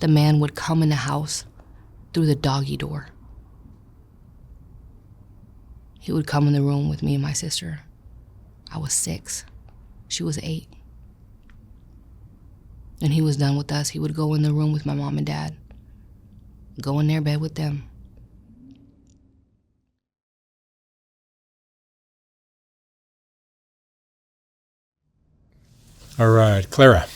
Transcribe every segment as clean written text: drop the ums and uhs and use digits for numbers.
the man would come in the house through the doggy door. He would come in the room with me and my sister. I was 6. She was 8. And he was done with us. He would go in the room with my mom and dad, go in their bed with them. All right, Clara.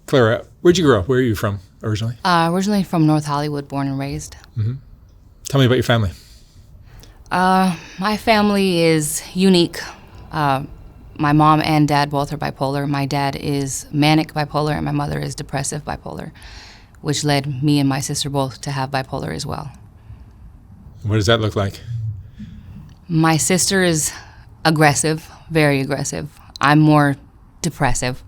Clara, where'd you grow up? Where are you from originally? Originally from North Hollywood, born and raised. Mm-hmm. Tell me about your family. My family is unique. My mom and dad both are bipolar. My dad is manic bipolar and my mother is depressive bipolar, which led me and my sister both to have bipolar as well. What does that look like? My sister is aggressive, very aggressive. I'm more depressive.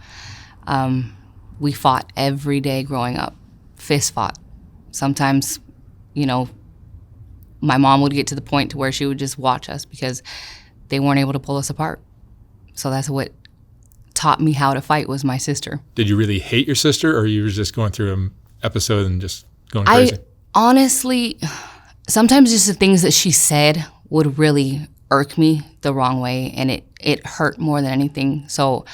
We fought every day growing up, fist fought. Sometimes, my mom would get to the point to where she would just watch us because they weren't able to pull us apart. So that's what taught me how to fight was my sister. Did you really hate your sister, or you were just going through an episode and just going crazy? I honestly, sometimes just the things that she said would really irk me the wrong way, and it hurt more than anything. So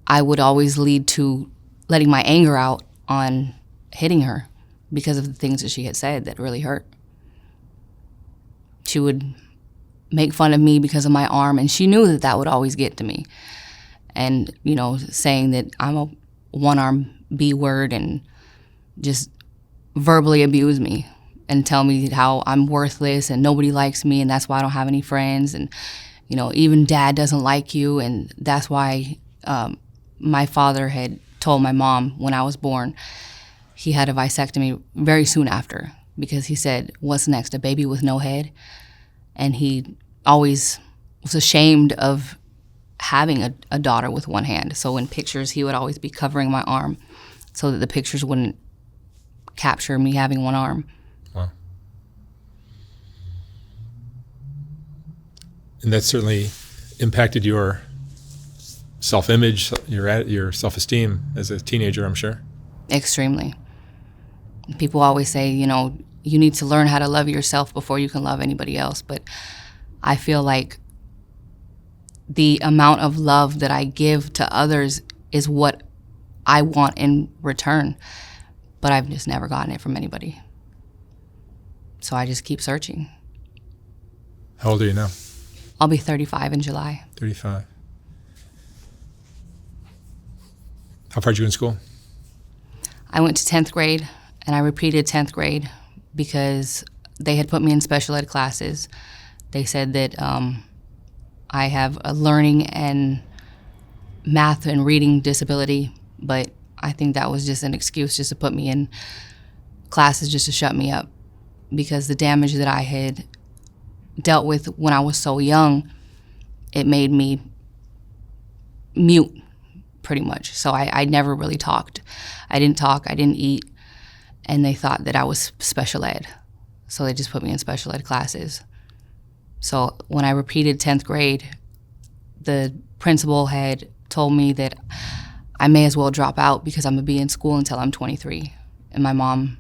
I would always lead to letting my anger out on hitting her because of the things that she had said that really hurt. She would make fun of me because of my arm, and she knew that would always get to me. And, saying that I'm a one-arm B-word and just verbally abuse me and tell me how I'm worthless and nobody likes me and that's why I don't have any friends and, even dad doesn't like you and that's why my father had told my mom when I was born he had a vasectomy very soon after because he said, what's next, a baby with no head? And he always was ashamed of having a daughter with one hand. So in pictures, he would always be covering my arm so that the pictures wouldn't capture me having one arm. Wow. And that certainly impacted your self-image, your self-esteem as a teenager, I'm sure. Extremely. People always say, you need to learn how to love yourself before you can love anybody else. But I feel like the amount of love that I give to others is what I want in return. But I've just never gotten it from anybody. So I just keep searching. How old are you now? I'll be 35 in July. 35. How far did you go in school? I went to 10th grade, and I repeated 10th grade because they had put me in special ed classes. They said that I have a learning and math and reading disability, but I think that was just an excuse just to put me in classes just to shut me up because the damage that I had dealt with when I was so young, it made me mute pretty much. So I never really talked. I didn't talk, I didn't eat, and they thought that I was special ed. So they just put me in special ed classes. So when I repeated 10th grade, the principal had told me that I may as well drop out because I'm gonna be in school until I'm 23. And my mom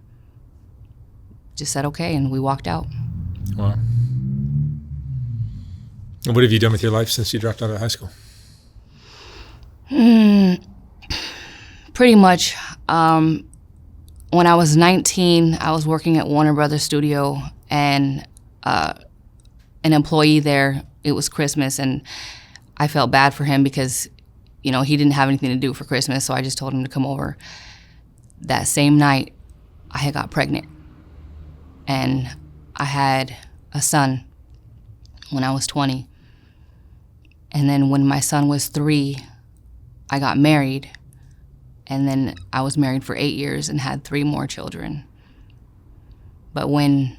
just said okay, and we walked out. Wow. And what have you done with your life since you dropped out of high school? Pretty much. When I was 19, I was working at Warner Brothers Studio, and an employee there, it was Christmas, and I felt bad for him because, he didn't have anything to do for Christmas, so I just told him to come over. That same night, I had got pregnant, and I had a son when I was 20. And then when my son was 3, I got married, and then I was married for 8 years and had 3 more children. But when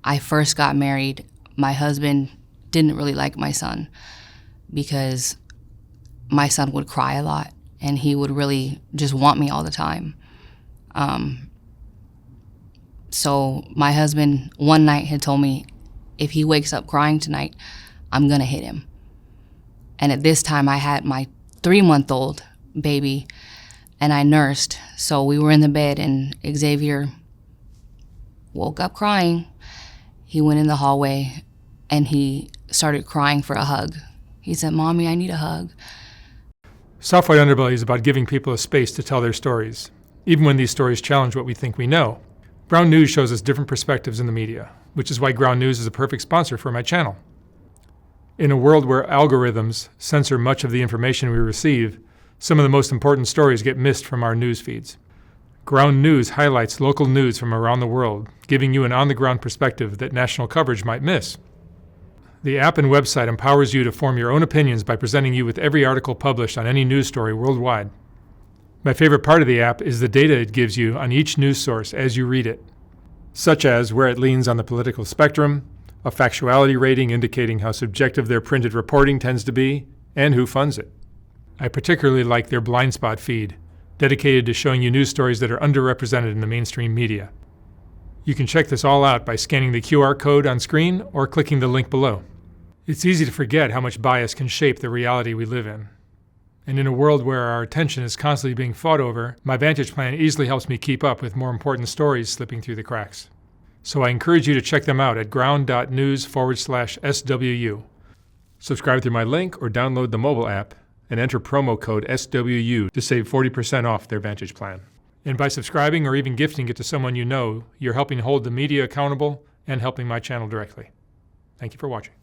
I first got married, my husband didn't really like my son because my son would cry a lot and he would really just want me all the time. So my husband one night had told me, if he wakes up crying tonight, I'm gonna hit him. And at this time I had my 3-month-old baby, and I nursed. So we were in the bed, and Xavier woke up crying. He went in the hallway, and he started crying for a hug. He said, "Mommy, I need a hug." Soft White Underbelly is about giving people a space to tell their stories, even when these stories challenge what we think we know. Ground News shows us different perspectives in the media, which is why Ground News is a perfect sponsor for my channel. In a world where algorithms censor much of the information we receive, some of the most important stories get missed from our news feeds. Ground News highlights local news from around the world, giving you an on-the-ground perspective that national coverage might miss. The app and website empowers you to form your own opinions by presenting you with every article published on any news story worldwide. My favorite part of the app is the data it gives you on each news source as you read it, such as where it leans on the political spectrum, a factuality rating indicating how subjective their printed reporting tends to be, and who funds it. I particularly like their blind spot feed, dedicated to showing you news stories that are underrepresented in the mainstream media. You can check this all out by scanning the QR code on screen or clicking the link below. It's easy to forget how much bias can shape the reality we live in. And in a world where our attention is constantly being fought over, my Vantage Plan easily helps me keep up with more important stories slipping through the cracks. So I encourage you to check them out at ground.news/SWU. Subscribe through my link or download the mobile app and enter promo code SWU to save 40% off their Vantage Plan. And by subscribing or even gifting it to someone you know, you're helping hold the media accountable and helping my channel directly. Thank you for watching.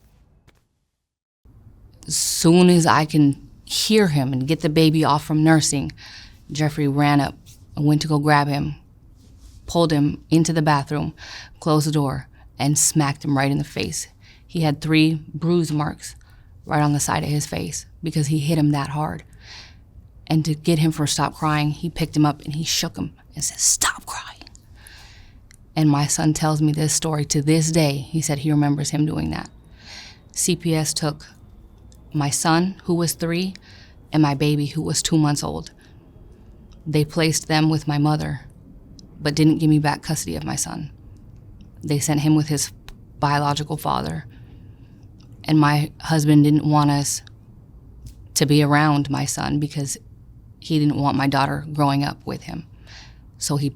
As soon as I can hear him and get the baby off from nursing, Jeffrey ran up and went to go grab him, pulled him into the bathroom, closed the door, and smacked him right in the face. He had 3 bruise marks right on the side of his face because he hit him that hard. And to get him to stop crying, he picked him up and he shook him and said, "Stop crying." And my son tells me this story to this day. He said he remembers him doing that. CPS took my son, who was 3, and my baby, who was 2 months old. They placed them with my mother, but didn't give me back custody of my son. They sent him with his biological father. And my husband didn't want us to be around my son because he didn't want my daughter growing up with him. So he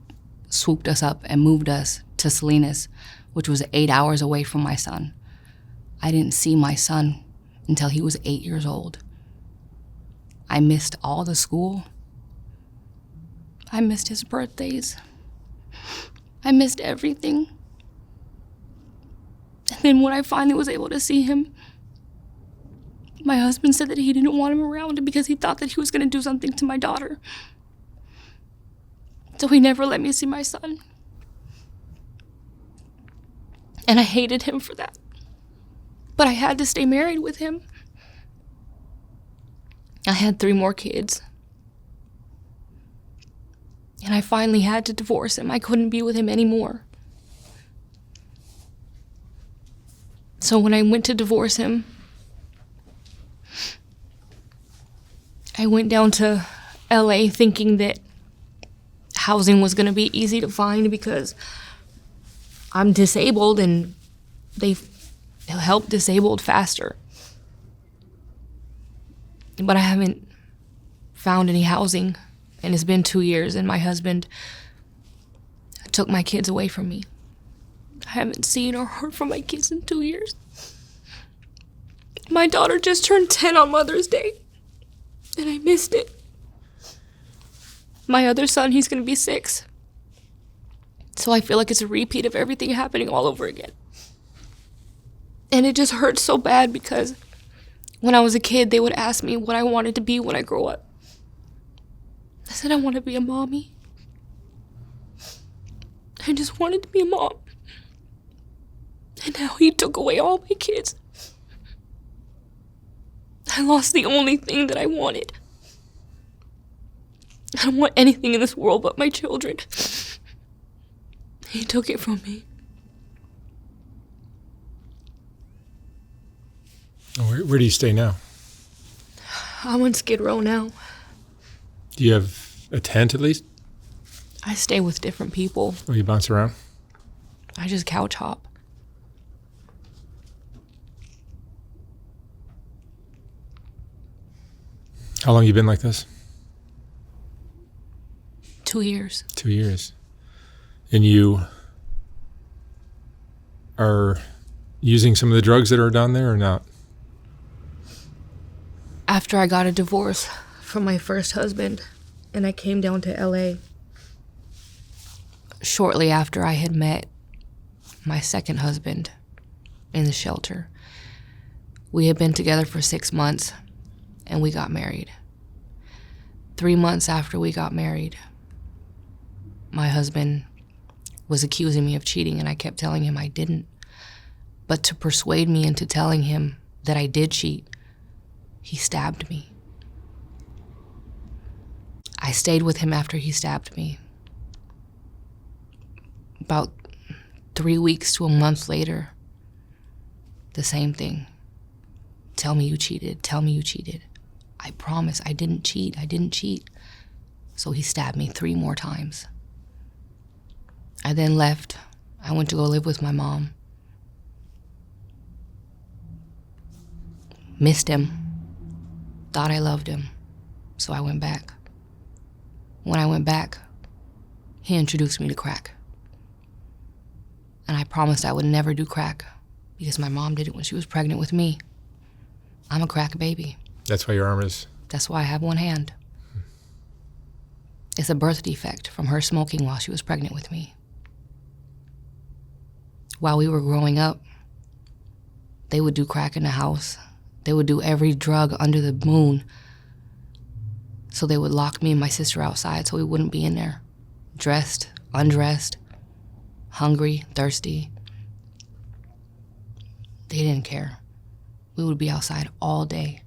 swooped us up and moved us to Salinas, which was 8 hours away from my son. I didn't see my son until he was 8 years old. I missed all the school. I missed his birthdays. I missed everything. And then when I finally was able to see him, my husband said that he didn't want him around because he thought that he was going to do something to my daughter. So he never let me see my son. And I hated him for that. But I had to stay married with him. I had 3 more kids. And I finally had to divorce him. I couldn't be with him anymore. So when I went to divorce him, I went down to LA thinking that housing was going to be easy to find because I'm disabled and they help disabled faster. But I haven't found any housing, and it's been 2 years, and my husband took my kids away from me. I haven't seen or heard from my kids in 2 years. My daughter just turned 10 on Mother's Day, and I missed it. My other son, he's gonna be 6. So I feel like it's a repeat of everything happening all over again. And it just hurts so bad because when I was a kid, they would ask me what I wanted to be when I grow up. I said I want to be a mommy. I just wanted to be a mom. And now he took away all my kids. I lost the only thing that I wanted. I don't want anything in this world but my children. He took it from me. Where do you stay now? I'm on Skid Row now. Do you have a tent at least? I stay with different people. Or you bounce around? I just couch hop. How long you been like this? 2 years. 2 years. And you are using some of the drugs that are down there or not? After I got a divorce from my first husband and I came down to LA, shortly after I had met my second husband in the shelter, we had been together for 6 months and we got married. 3 months after we got married, my husband was accusing me of cheating and I kept telling him I didn't. But to persuade me into telling him that I did cheat, he stabbed me. I stayed with him after he stabbed me. About 3 weeks to a month later, the same thing. Tell me you cheated. Tell me you cheated. I promise I didn't cheat. I didn't cheat. So he stabbed me 3 more times. I then left. I went to go live with my mom. Missed him. Thought I loved him. So I went back. When I went back, he introduced me to crack. And I promised I would never do crack because my mom did it when she was pregnant with me. I'm a crack baby. That's why your arm is... That's why I have one hand. It's a birth defect from her smoking while she was pregnant with me. While we were growing up, they would do crack in the house. They would do every drug under the moon. So they would lock me and my sister outside so we wouldn't be in there. Dressed, undressed, hungry, thirsty. They didn't care. We would be outside all day.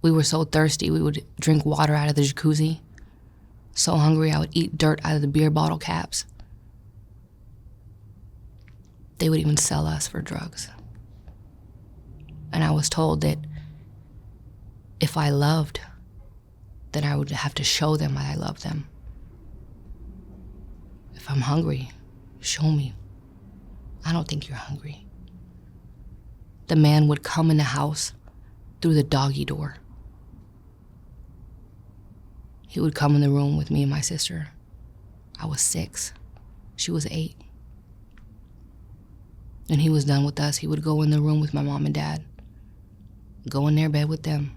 We were so thirsty, we would drink water out of the jacuzzi. So hungry, I would eat dirt out of the beer bottle caps. They would even sell us for drugs. And I was told that if I loved, then I would have to show them that I love them. If I'm hungry, show me. I don't think you're hungry. The man would come in the house through the doggy door. He would come in the room with me and my sister. I was 6. She was 8. When he was done with us, he would go in the room with my mom and dad. Go in their bed with them.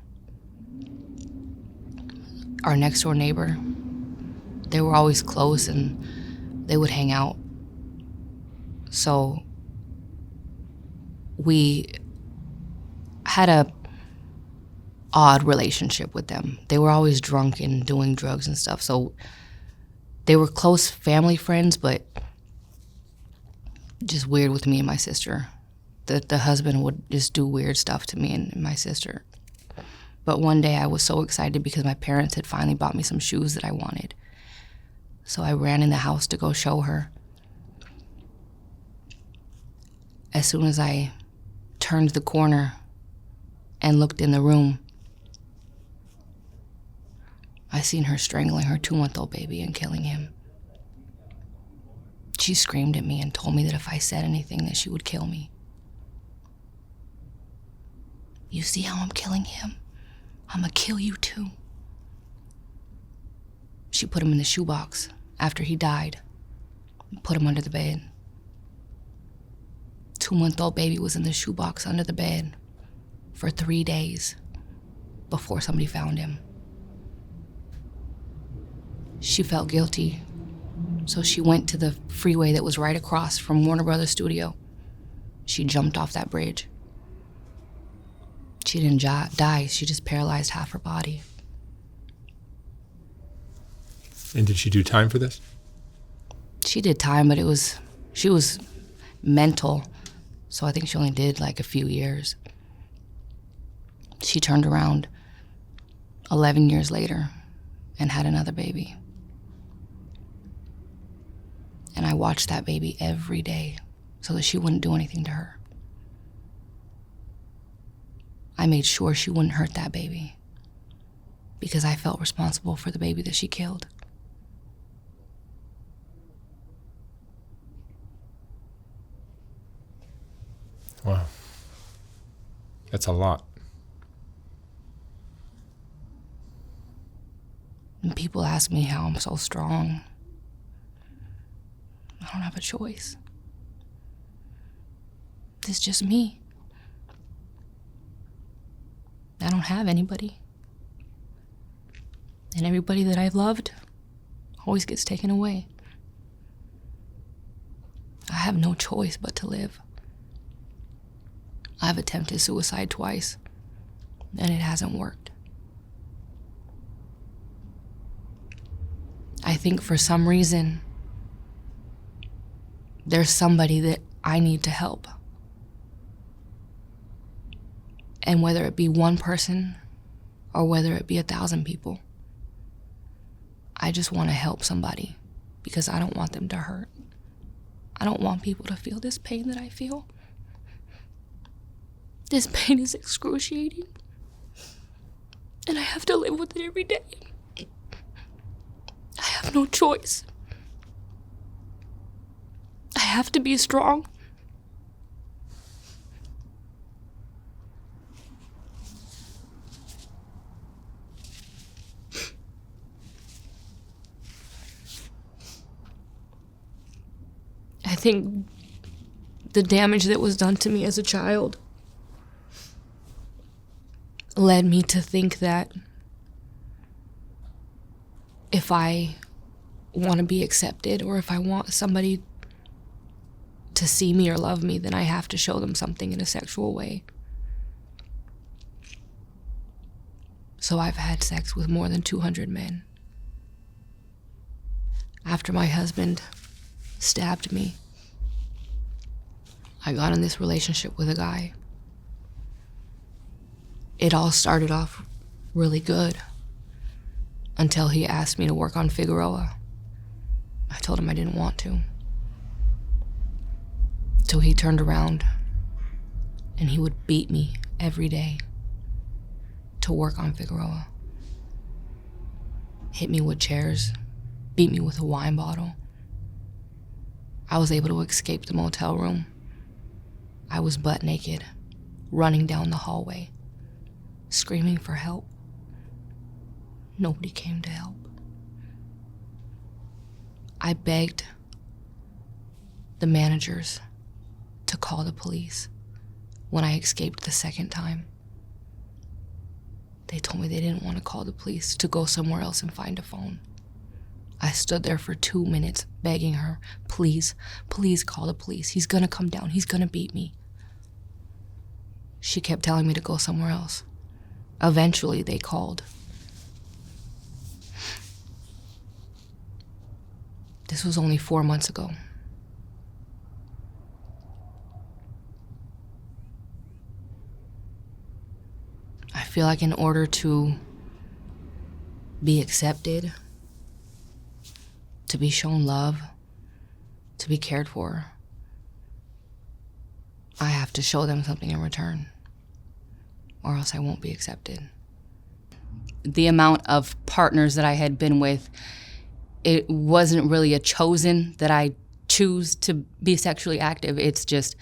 Our next door neighbor, they were always close and they would hang out. So we had a odd relationship with them. They were always drunk and doing drugs and stuff. So they were close family friends, but just weird with me and my sister. The husband would just do weird stuff to me and my sister. But one day I was so excited because my parents had finally bought me some shoes that I wanted. So I ran in the house to go show her. As soon as I turned the corner and looked in the room, I seen her strangling her 2-month-old baby and killing him. She screamed at me and told me that if I said anything that she would kill me. You see how I'm killing him? I'm gonna kill you too. She put him in the shoebox after he died and put him under the bed. 2-month-old baby was in the shoebox under the bed for 3 days before somebody found him. She felt guilty, so she went to the freeway that was right across from Warner Brothers studio. She jumped off that bridge. She didn't die, she just paralyzed half her body. And did she do time for this? She did time, but she was mental, so I think she only did like a few years. She turned around 11 years later and had another baby. And I watched that baby every day so that she wouldn't do anything to her. I made sure she wouldn't hurt that baby because I felt responsible for the baby that she killed. Wow. That's a lot. And people ask me how I'm so strong. I don't have a choice. It's just me. I don't have anybody. And everybody that I've loved always gets taken away. I have no choice but to live. I've attempted suicide twice, and it hasn't worked. I think for some reason, there's somebody that I need to help. And whether it be one person or whether it be 1,000 people, I just want to help somebody because I don't want them to hurt. I don't want people to feel this pain that I feel. This pain is excruciating. And I have to live with it every day. I have no choice. I have to be strong. I think the damage that was done to me as a child led me to think that if I want to be accepted or if I want somebody to see me or love me, then I have to show them something in a sexual way. So I've had sex with more than 200 men. After my husband stabbed me, I got in this relationship with a guy. It all started off really good until he asked me to work on Figueroa. I told him I didn't want to. So he turned around and he would beat me every day to work on Figueroa. Hit me with chairs, beat me with a wine bottle. I was able to escape the motel room. I was butt naked, running down the hallway, screaming for help. Nobody came to help. I begged the managers to call the police when I escaped the second time. They told me they didn't want to call the police, to go somewhere else and find a phone. I stood there for 2 minutes begging her, please, please call the police. He's gonna come down, he's gonna beat me. She kept telling me to go somewhere else. Eventually, they called. This was only 4 months ago. I feel like in order to be accepted, to be shown love, to be cared for, I have to show them something in return, or else I won't be accepted. The amount of partners that I had been with, it wasn't really a chosen that I choose to be sexually active. It's just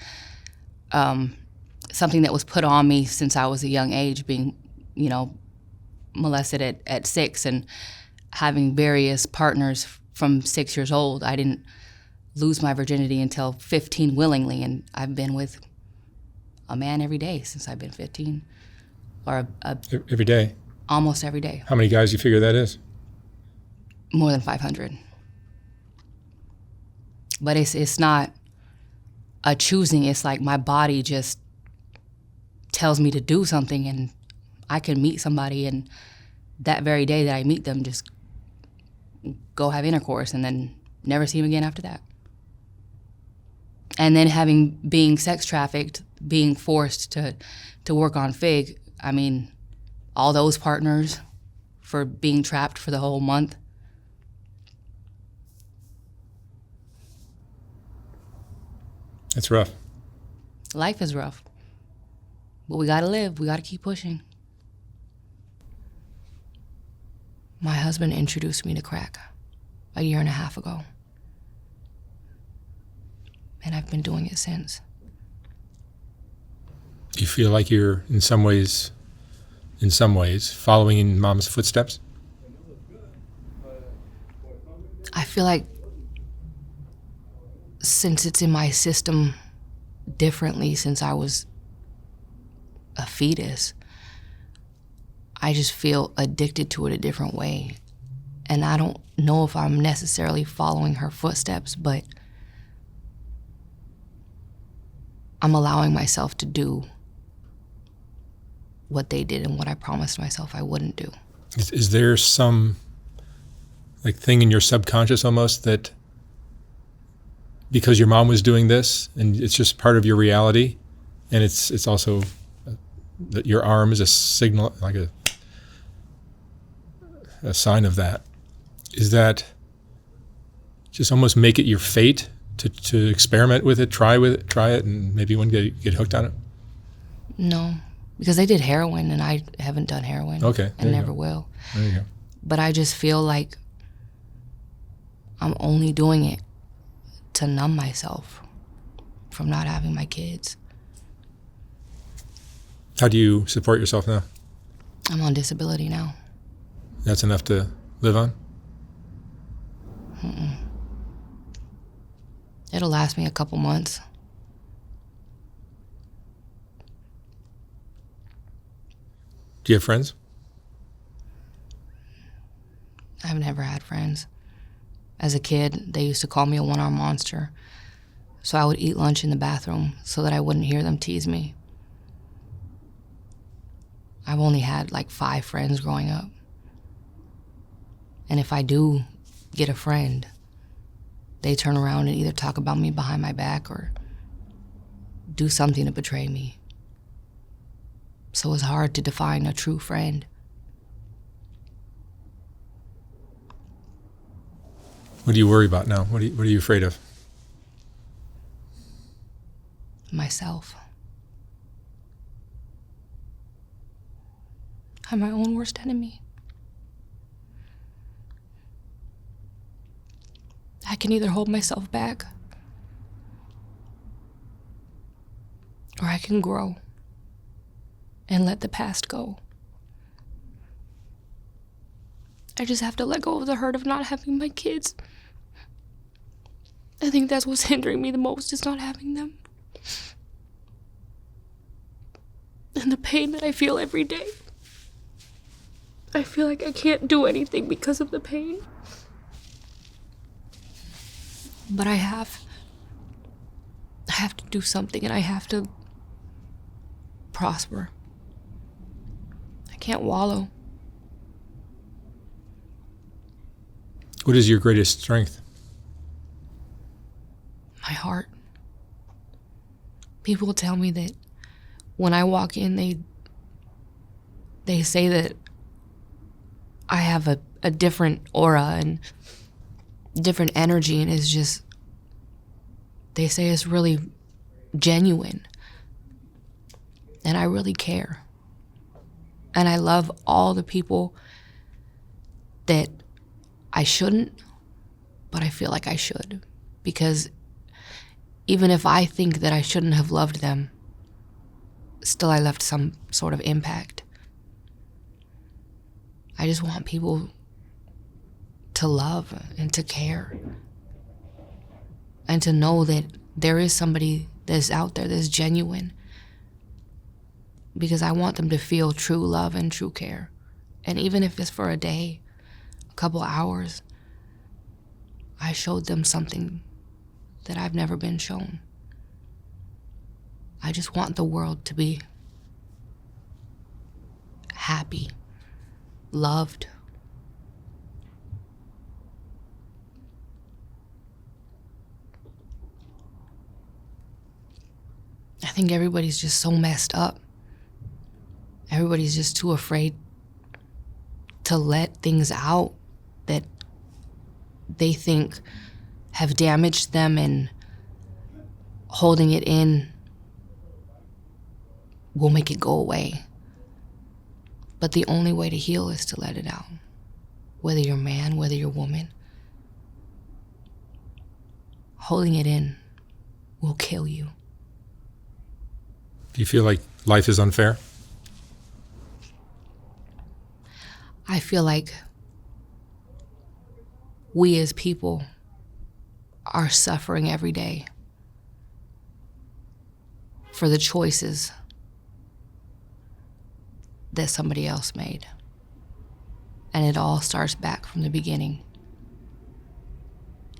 something that was put on me since I was a young age, being, molested at 6 and having various partners from 6 years old. I didn't lose my virginity until 15 willingly, and I've been with a man every day since I've been 15. Or every day? Almost every day. How many guys do you figure that is? More than 500. But it's not a choosing. It's like my body just tells me to do something, and I can meet somebody, and that very day that I meet them, just go have intercourse and then never see them again after that. And then being sex trafficked, being forced to work on Fig, I mean, all those partners for being trapped for the whole month. It's rough. Life is rough. But we gotta live, we gotta keep pushing. My husband introduced me to crack a 1.5 years ago. And I've been doing it since. Do you feel like you're in some ways, following in Mom's footsteps? feel like since it's in my system differently since I was a fetus, I just feel addicted to it a different way. And I don't know if I'm necessarily following her footsteps, but I'm allowing myself to do what they did and what I promised myself I wouldn't do. Is there some like thing in your subconscious almost that because your mom was doing this and it's just part of your reality, and it's also that your arm is a signal, like a sign of that? Is that just almost make it your fate to experiment with it, try it, and maybe one day get hooked on it? No, because they did heroin and I haven't done heroin. Okay, and never will. There you go. But I just feel like I'm only doing it to numb myself from not having my kids. How do you support yourself now? I'm on disability now. That's enough to live on? It'll last me a couple months. Do you have friends? I've never had friends. As a kid, they used to call me a one-armed monster. So I would eat lunch in the bathroom so that I wouldn't hear them tease me. I've only had like 5 friends growing up. And if I do get a friend, they turn around and either talk about me behind my back or do something to betray me. So it's hard to define a true friend. What do you worry about now? What are you afraid of? Myself. I'm my own worst enemy. I can either hold myself back or I can grow and let the past go. I just have to let go of the hurt of not having my kids. I think that's what's hindering me the most, is not having them. And the pain that I feel every day. I feel like I can't do anything because of the pain. But I have to do something, and I have to prosper. I can't wallow. What is your greatest strength? My heart. People tell me that when I walk in, they say that I have a different aura and different energy, and it's just, they say it's really genuine. And I really care. And I love all the people that I shouldn't, but I feel like I should. Because even if I think that I shouldn't have loved them, still I left some sort of impact. I just want people to love and to care. And to know that there is somebody that's out there that's genuine. Because I want them to feel true love and true care. And even if it's for a day, a couple hours, I showed them something that I've never been shown. I just want the world to be happy, loved. I think everybody's just so messed up. Everybody's just too afraid to let things out that they think have damaged them, and holding it in will make it go away. But the only way to heal is to let it out. Whether you're man, whether you're woman. Holding it in will kill you. Do you feel like life is unfair? I feel like we as people are suffering every day for the choices that somebody else made. And it all starts back from the beginning.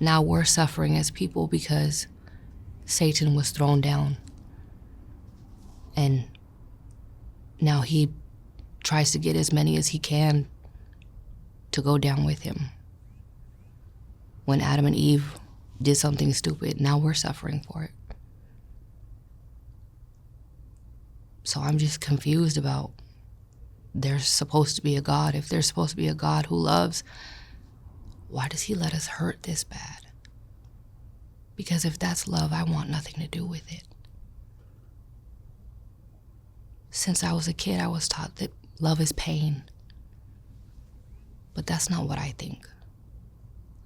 Now we're suffering as people because Satan was thrown down. And now he tries to get as many as he can to go down with him. When Adam and Eve did something stupid, now we're suffering for it. So I'm just confused about, there's supposed to be a God. If there's supposed to be a God who loves, why does he let us hurt this bad? Because if that's love, I want nothing to do with it. Since I was a kid, I was taught that love is pain. But that's not what I think.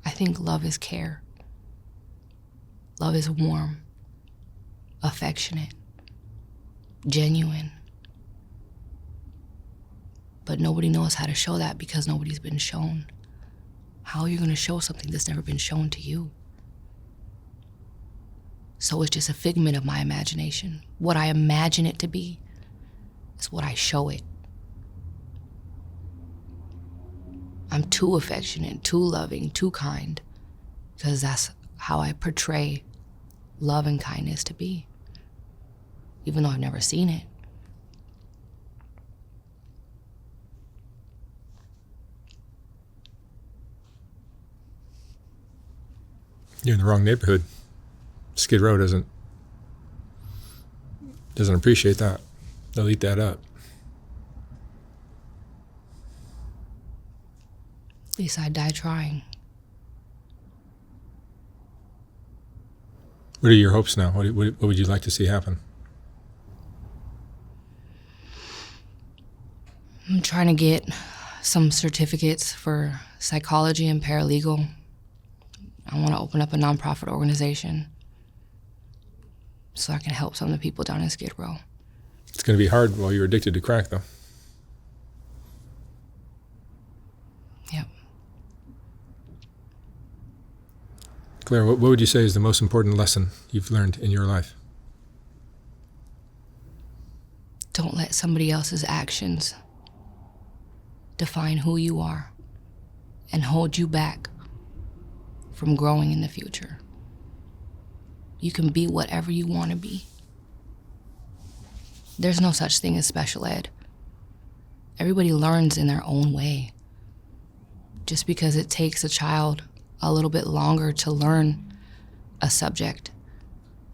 I think love is care. Love is warm, affectionate, genuine. But nobody knows how to show that because nobody's been shown. How are you going to show something that's never been shown to you? So it's just a figment of my imagination. What I imagine it to be is what I show it. I'm too affectionate, too loving, too kind, because that's how I portray love and kindness to be, even though I've never seen it. You're in the wrong neighborhood. Skid Row doesn't appreciate that. They'll eat that up. At least I die trying. What are your hopes now? What would you like to see happen? I'm trying to get some certificates for psychology and paralegal. I want to open up a nonprofit organization so I can help some of the people down in Skid Row. It's going to be hard while you're addicted to crack, though. Yep. Claire, what would you say is the most important lesson you've learned in your life? Don't let somebody else's actions define who you are and hold you back from growing in the future. You can be whatever you want to be. There's no such thing as special ed. Everybody learns in their own way. Just because it takes a child a little bit longer to learn a subject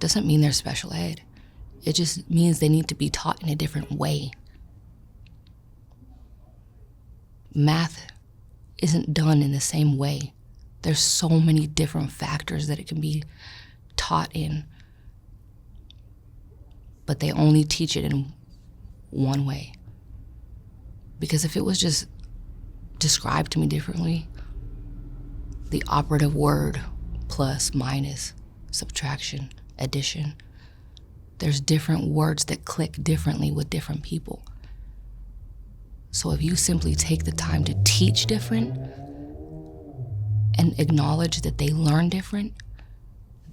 doesn't mean they're special ed. It just means they need to be taught in a different way. Math isn't done in the same way. There's so many different factors that it can be taught in, but they only teach it in one way. Because if it was just described to me differently, the operative word, plus, minus, subtraction, addition, there's different words that click differently with different people. So if you simply take the time to teach different and acknowledge that they learn different,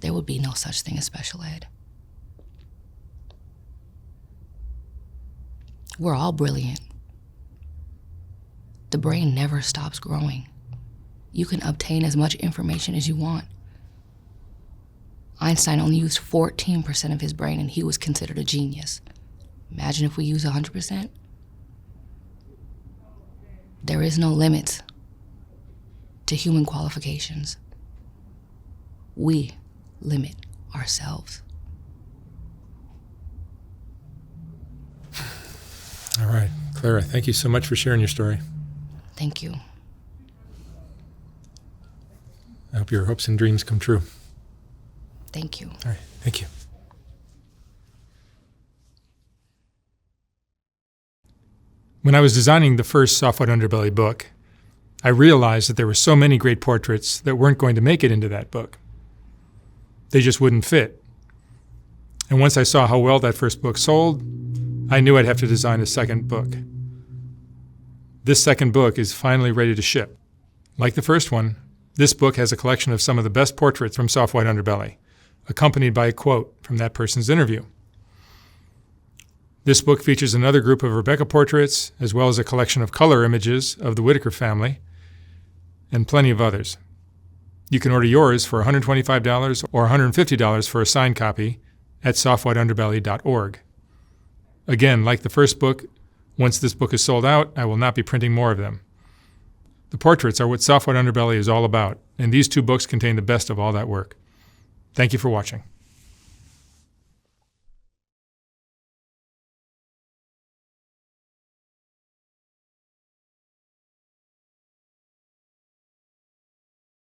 there would be no such thing as special ed. We're all brilliant. The brain never stops growing. You can obtain as much information as you want. Einstein only used 14% of his brain and he was considered a genius. Imagine if we use 100%. There is no limit to human qualifications. We limit ourselves. All right. Claira, thank you so much for sharing your story. Thank you. I hope your hopes and dreams come true. Thank you. All right. Thank you. When I was designing the first Soft-White Underbelly book, I realized that there were so many great portraits that weren't going to make it into that book. They just wouldn't fit. And once I saw how well that first book sold, I knew I'd have to design a second book. This second book is finally ready to ship. Like the first one, This book has a collection of some of the best portraits from Soft White Underbelly, accompanied by a quote from that person's interview. This book features another group of Rebecca portraits, as well as a collection of color images of the Whitaker family, and plenty of others. You can order yours for $125 or $150 for a signed copy at softwhiteunderbelly.org. Again, like the first book, once this book is sold out, I will not be printing more of them. The portraits are what Soft White Underbelly is all about, and these two books contain the best of all that work. Thank you for watching.